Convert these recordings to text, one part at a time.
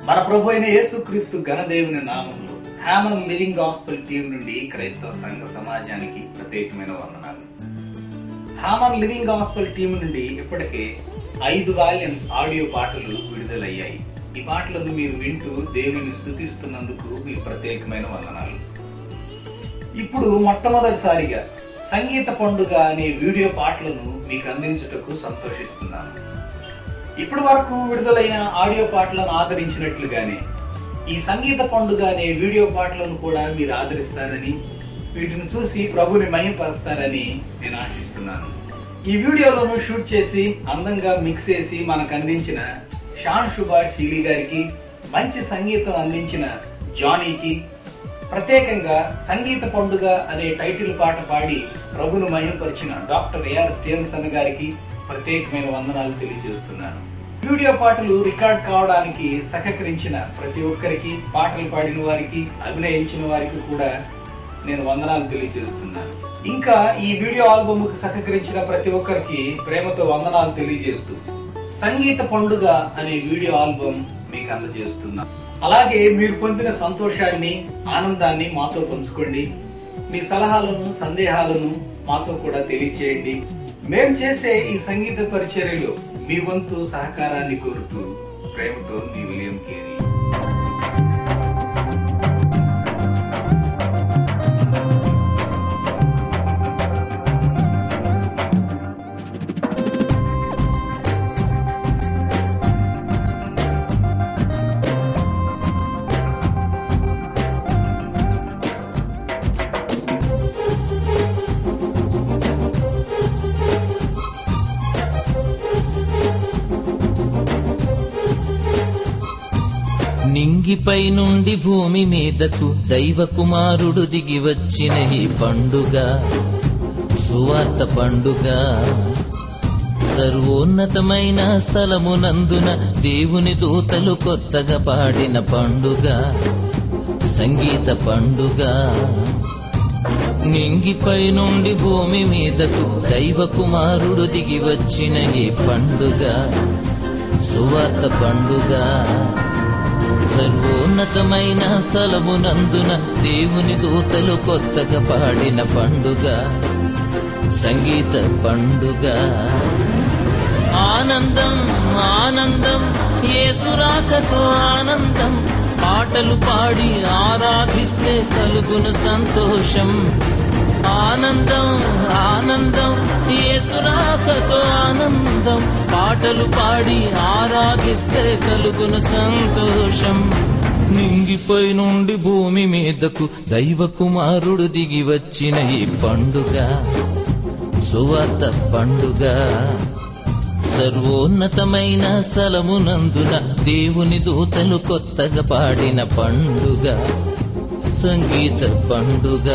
మన ప్రభు అయిన యేసుక్రీస్తు ఘనదేవుని నామములో హ్యామన్ లివింగ్ గాస్పెల్ టీం నుండి క్రైస్తవ సంఘ సమాజానికి ప్రత్యేకమైన వందనాలు. హ్యామన్ లివింగ్ గాస్పెల్ టీం నుండి ఇప్పటికే 5 వాల్యూమ్స్ ఆడియో పాటలు విడుదలయ్యాయి. ఈ పాటలను మీరు వింటూ దేవుని స్తుతిస్తున్నందుకు మీకు ప్రత్యేకమైన వందనాలు. ఇప్పుడు మొట్టమొదటిసారిగా సంగీత పండుగ అనే వీడియో పాటలను మీకు అందించుటకు సంతోషిస్తున్నాను. ఇప్పటి వరకు విడుదలైన ఆడియో పాటలను ఆదరించినట్లుగానే ఈ సంగీత పండుగ అనే వీడియో పాటలను కూడా మీరు ఆదరిస్తారని, వీటిని చూసి ప్రభుని మహిమపరుస్తారని నేను ఆశిస్తున్నాను. ఈ వీడియోలను షూట్ చేసి అందంగా మిక్స్ చేసి మనకు అందించిన షాన్ సుభాష్ షీలి గారికి, మంచి సంగీతం అందించిన జానీకి, ప్రత్యేకంగా సంగీత పండుగ అనే టైటిల్ పాట పాడి ప్రభును మహిమపరిచిన డాక్టర్ ఏఆర్ స్టీవెన్సన్ గారికి ప్రత్యేకమైన వందనాలు తెలియజేస్తున్నాను. వీడియో పాటలు రికార్డ్ కావడానికి సహకరించిన ప్రతి ఒక్కరికి, పాటలు పాడిన వారికి, అభినయించిన వారికి కూడా నేను వందనాలు తెలియజేస్తున్నాను. ఇంకా ఈ వీడియో ఆల్బమ్ కు సహకరించిన ప్రతి ఒక్కరికి ప్రేమతో వందనాలు తెలియజేస్తూ సంగీత పండుగ అనే వీడియో ఆల్బమ్ మీకు అందజేస్తున్నాను. అలాగే మీరు పొందిన సంతోషాన్ని, ఆనందాన్ని మాతో పంచుకోండి. మీ సలహాలను, సందేహాలను మాతో కూడా తెలియచేయండి. మేము చేసే ఈ సంగీత పరిచర్యలో మీ వంతు సహకారాన్ని కోరుతూ ప్రేమతో మీ విలియం కేరీ. నింగిపై నుండి భూమి మీదకు దైవ కుమారుడు దిగి వచ్చిన ఈ పండుగ సువార్త పండుగ. సర్వోన్నతమైన స్థలమునందున దేవుని దూతలు కొత్తగా పాడిన పండుగ సంగీత పండుగ. నింగిపై నుండి భూమి మీదకు దైవ కుమారుడు దిగి వచ్చిన ఈ పండుగ సువార్త పండుగ. సర్వోన్నతమైన స్థలమునందున దేవుని దూతలు కొత్తగా పాడిన పండుగ సంగీత పండుగ. ఆనందం ఆనందం యేసు రాకతో ఆనందం, పాటలు పాడి ఆరాధిస్తే కలుగును సంతోషం. ఆనందం ఆనందం యేసు రాకతో ఆనందం, పాటలు పాడి ఆరాధిస్తే కలుగును సంతోషం. నింగిపై నుండి భూమి మీదకు దైవ కుమారుడు దిగి వచ్చిన ఈ పండుగ సువార్త పండుగ. సర్వోన్నతమైన స్థలమునందున దేవుని దూతలు కొత్తగా పాడిన పండుగ సంగీత పండుగ.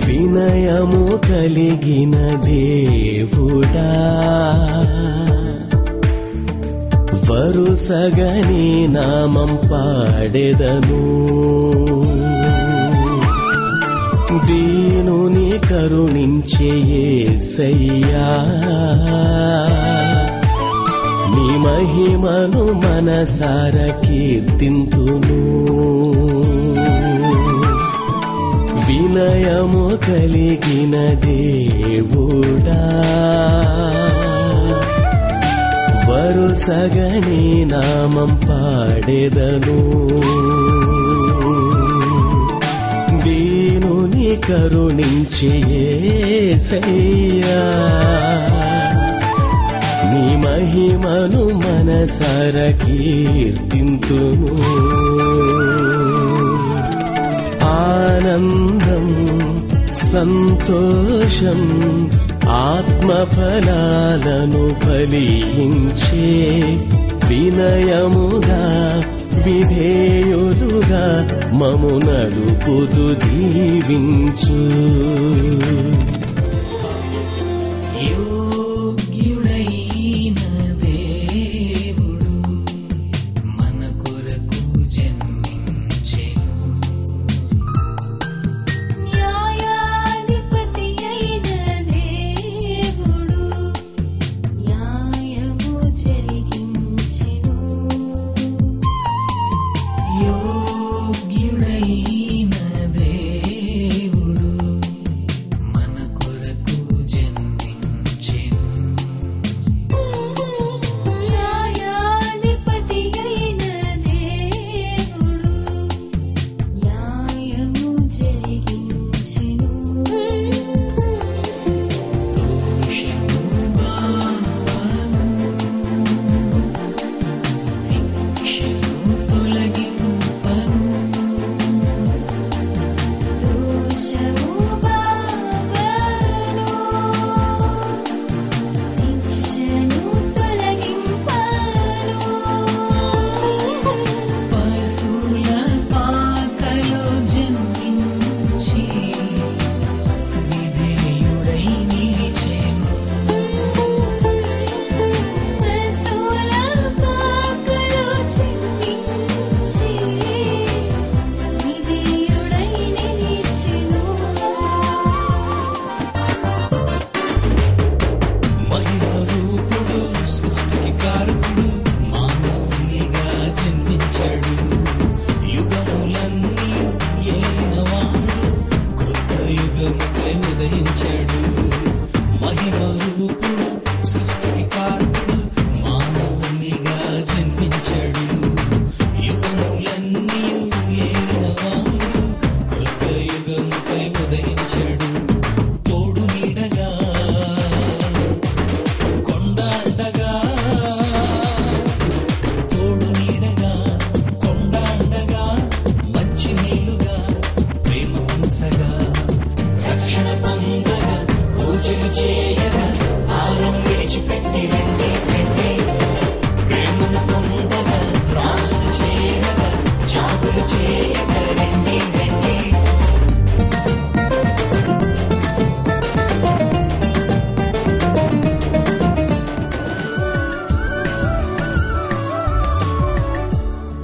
వినయము కలిగిన దేవుడా, వరుసగని నామం పాడెదను. దీనుని కరుణించే యేసయ్యా, నీ మహిమను మనసార కీర్తింతును. వినయము కలిగిన దేవుడా, వరుసగని నామం పాడెదను. దీనుని కరుణించే యేసయ్యా, నీ మహిమను మనసార కీర్తింతును. ఆనందం సంతోషం ఆత్మఫలాలను ఫలించే, వినయముగా విధేయులుగా మము నడుపుదు దీవించు.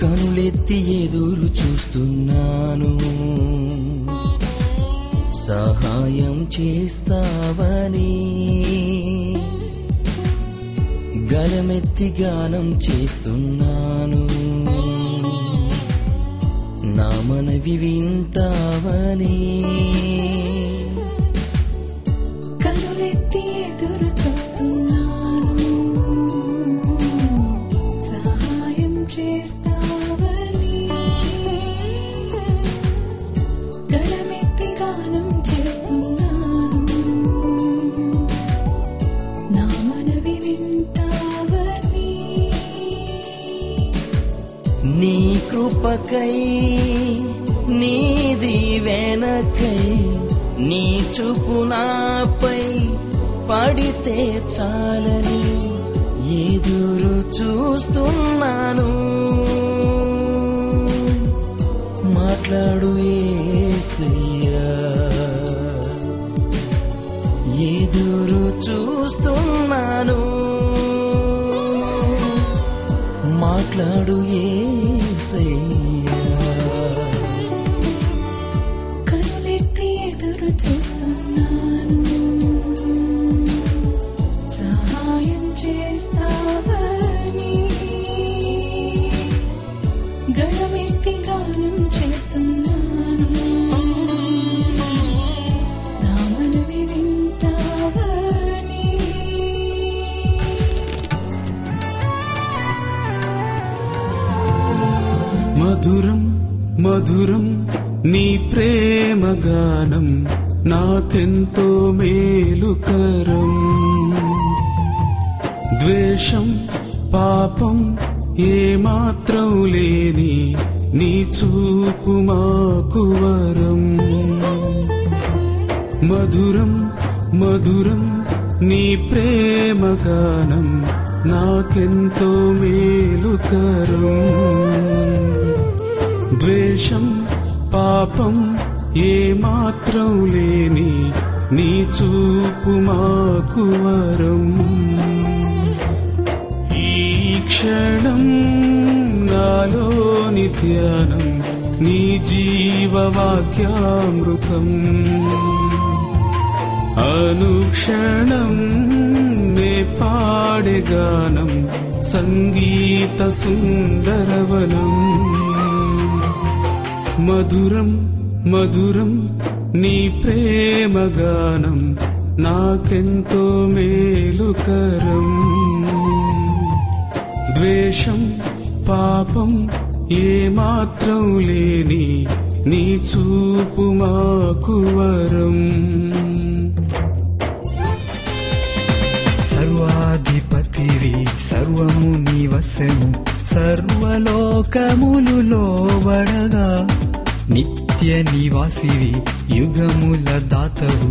కనులెత్తి ఎదురు చూస్తున్నాను, సహాయం చేస్తావని. గలమెత్తి గానం చేస్తున్నాను, నా మనవి వింటావని. కనులెత్తి ఎదురు చూస్తున్నాను, సహాయం చేస్తావని. గళమెత్తి గానం చేస్తున్నాను, నా మనవి వింటావని. నీ కృపకై, నీ దీవెనకై, నీ చూపు నాపై పడితే చాలని ఎదురు చూస్తున్నాను. మాట్లాడు యేసయ్యా, ఎదురు చూస్తున్నాను. మాట్లాడు యేసయ్యా. కనులెత్తి ఎదురు చూస్తున్నాను, సహాయం చేస్తావని. గళమెత్తి గానం చేస్తున్నాను, నా మనవి వింటావని. మధురం మధురం నీ ప్రేమ గానం నాకెంతో మేలుకరం. ద్వేషం పాపం ఏమాత్రం లేని నీ చూపు మాకు వరం. మధురం మధురం నీ ప్రేమ గానం నాకెంతో మేలుకరం. ద్వేషం పాపం ఏమాత్రం లేని నీ చూపు మాకు వరం. ఈ క్షణం నాలోని ధ్యానం నీ జీవవాక్యామృతం. అనుక్షణం నే పాడే గానం సంగీత సుందరవనం. మధురం మధురం నీ ప్రేమ గానం నాకెంతో మేలుకరం. ద్వేషం పాపం ఏమాత్రం లేని నీ చూపు మాకు వరం. సర్వాధిపతివి సర్వము నీ వశము, సర్వలోకములు లోబడగా. నిత్య నివాసివి యుగముల దాతవు,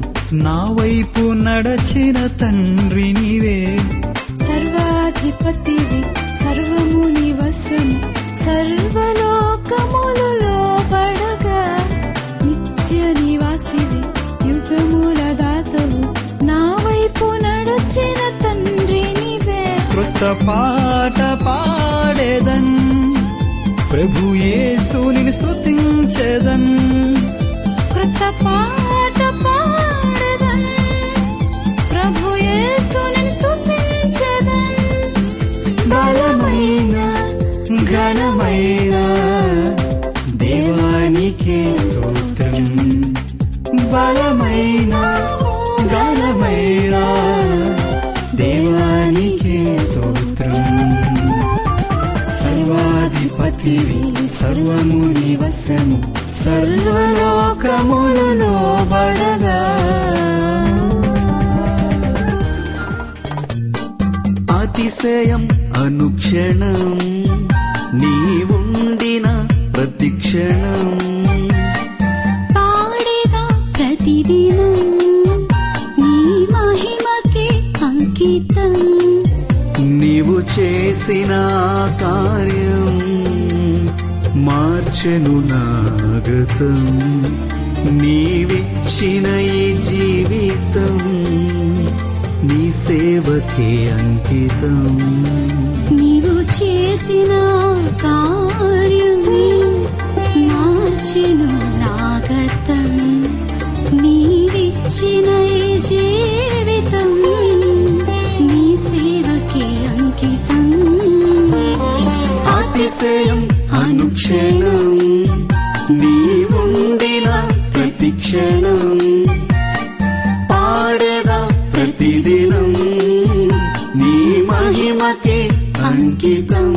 నా వైపు నడచిన తండ్రి నీవే. సర్వాధిపతివి సర్వము నీ వశము, సర్వలోకములు లోబడగా. నిత్య నివాసివి యుగముల దాతవు, నా వైపు నడచిన తండ్రి నీవే. కృత పాట పాడేదన్, ప్రభు యేసుని స్తుతించెదన్. కృత పాట పాడెదన్, ప్రభు యేసుని స్తుతించెదన్. బలమైన ఘనమైన దేవానికే స్తోత్రం. బలమైన ఘనమైన దేవానికే స్తోత్రం. సర్వాధిపతివి సర్వము నీ వశము, సర్వలోకములు లోబడగా. అతిశయం అనుక్షణం నీవుండిన ప్రతిక్షణం. పాడేదా ప్రతిదినం నీ మహిమకే అంకితం. నీవు చేసిన కార్యం మార్చెను నాగతం. నీవిచ్చిన ఈ జీవితం నీ సేవకే అంకితం. నీవు చేసిన కార్యం మార్చెను నా గతం. నీవిచ్చిన ఈ జీవితం నీ సేవకి అంకితం. అతిశయం అనుక్షణం నీవుండిన ప్రతిక్షణం పాడేదా ప్రతిదినం నీ మహిమకి అంకితం.